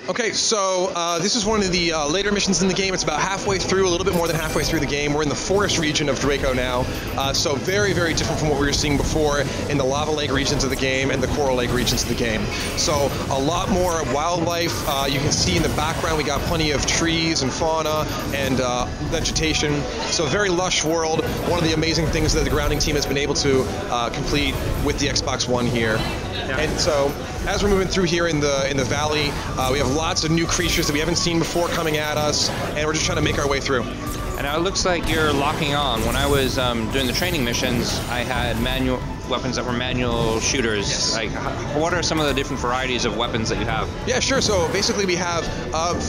Okay, so this is one of the later missions in the game. It's about halfway through, a little bit more than halfway through the game. We're in the forest region of Draco now, so very, very different from what we were seeing before in the lava lake regions of the game and the coral lake regions of the game. So a lot more wildlife. You can see in the background we got plenty of trees and fauna and vegetation. So a very lush world. One of the amazing things that the grounding team has been able to complete with the Xbox One here. Yeah. And so as we're moving through here in the valley, we have lots of new creatures that we haven't seen before coming at us, and we're just trying to make our way through. And now it looks like you're locking on. When I was doing the training missions, I had manual weapons that were manual shooters. Yes. Like, what are some of the different varieties of weapons that you have? Yeah, sure. So basically we have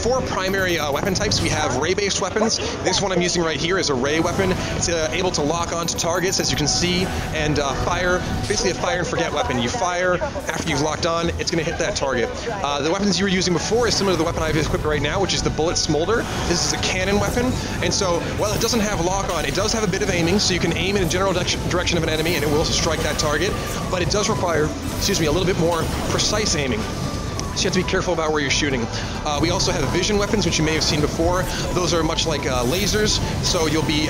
4 primary weapon types. We have ray-based weapons. This one I'm using right here is a ray weapon. It's able to lock onto targets, as you can see, and fire, basically a fire and forget weapon. You fire, after you've locked on, it's going to hit that target. The weapons you were using before is similar to the weapon I've equipped right now, which is the bullet smolder. This is a cannon weapon, and so while it doesn't have lock on, it does have a bit of aiming, so you can aim in a general direction of an enemy and it will strike that target, but it does require, a little bit more precise aiming. So you have to be careful about where you're shooting. We also have vision weapons, which you may have seen before. Those are much like lasers, so you'll be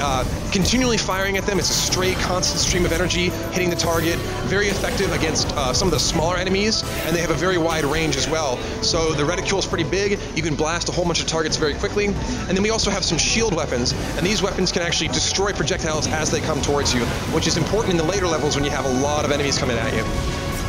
continually firing at them. It's a straight, constant stream of energy hitting the target. Very effective against some of the smaller enemies, and they have a very wide range as well. So the reticule is pretty big. You can blast a whole bunch of targets very quickly. And then we also have some shield weapons, and these weapons can actually destroy projectiles as they come towards you, which is important in the later levels when you have a lot of enemies coming at you.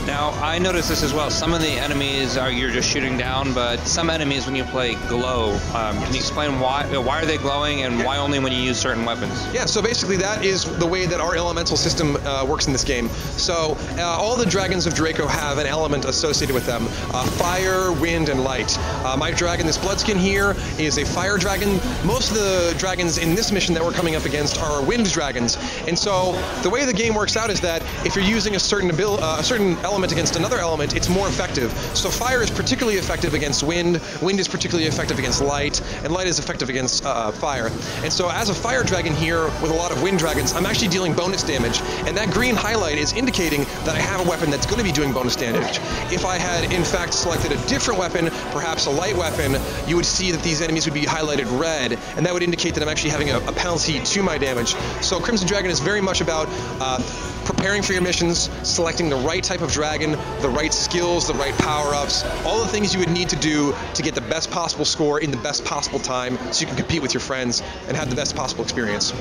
Now, I noticed this as well. Some of the enemies you're just shooting down, but some enemies, when you play glow, can you explain why are they glowing and why only when you use certain weapons? Yeah, so basically that is the way that our elemental system works in this game. So all the dragons of Draco have an element associated with them. Fire, wind, and light. My dragon, this Bloodskin here, is a fire dragon. Most of the dragons in this mission that we're coming up against are wind dragons. And so the way the game works out is that if you're using a certain element against another element, it's more effective. So fire is particularly effective against wind, wind is particularly effective against light, and light is effective against fire. And so as a fire dragon here with a lot of wind dragons, I'm actually dealing bonus damage, and that green highlight is indicating that I have a weapon that's going to be doing bonus damage. If I had in fact selected a different weapon, perhaps a light weapon, you would see that these enemies would be highlighted red, and that would indicate that I'm actually having a penalty to my damage. So Crimson Dragon is very much about preparing for your missions, selecting the right type of dragon, the right skills, the right power-ups, all the things you would need to do to get the best possible score in the best possible time so you can compete with your friends and have the best possible experience.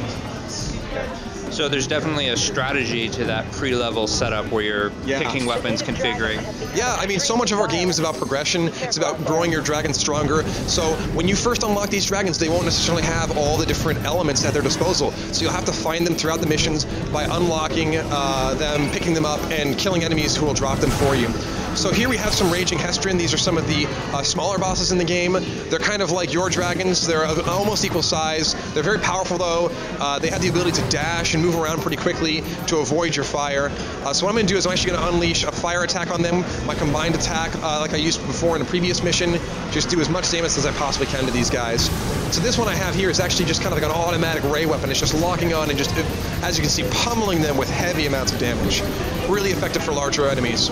So there's definitely a strategy to that pre-level setup where you're picking weapons, configuring. Yeah, I mean, so much of our game is about progression. It's about growing your dragon stronger. So when you first unlock these dragons, they won't necessarily have all the different elements at their disposal. So you'll have to find them throughout the missions by unlocking them, picking them up, and killing enemies who will drop them for you. So here we have some Raging Hestrin. These are some of the smaller bosses in the game. They're kind of like your dragons. They're almost equal size. They're very powerful though. They have the ability to dash and move around pretty quickly to avoid your fire. So what I'm going to do is I'm actually going to unleash a fire attack on them, my combined attack like I used before in a previous mission. Just do as much damage as I possibly can to these guys. So this one I have here is actually just kind of like an automatic ray weapon. It's just locking on and just, as you can see, pummeling them with heavy amounts of damage. Really effective for larger enemies.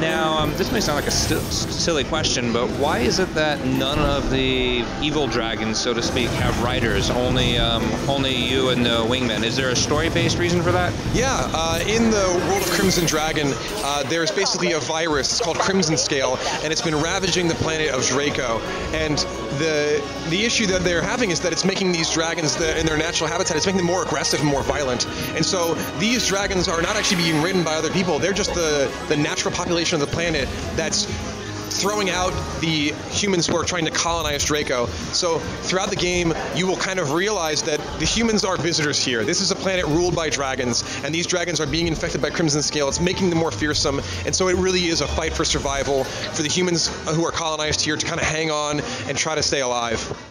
Now, this may sound like a silly question, but why is it that none of the evil dragons, so to speak, have riders? Only you and the wingmen. Is there a story-based reason for that? Yeah, in the world of Crimson Dragon, there's basically a virus. It's called Crimson Scale, and it's been ravaging the planet of Draco. And the issue that they're having is that it's making these dragons in their natural habitat, it's making them more aggressive and more violent. And so these dragons are not actually being ridden by other people. They're just the natural population of the planet that's throwing out the humans who are trying to colonize Draco. So throughout the game, you will kind of realize that the humans are visitors here. This is a planet ruled by dragons, and these dragons are being infected by Crimson Scale. It's making them more fearsome, and so it really is a fight for survival for the humans who are colonized here to kind of hang on and try to stay alive.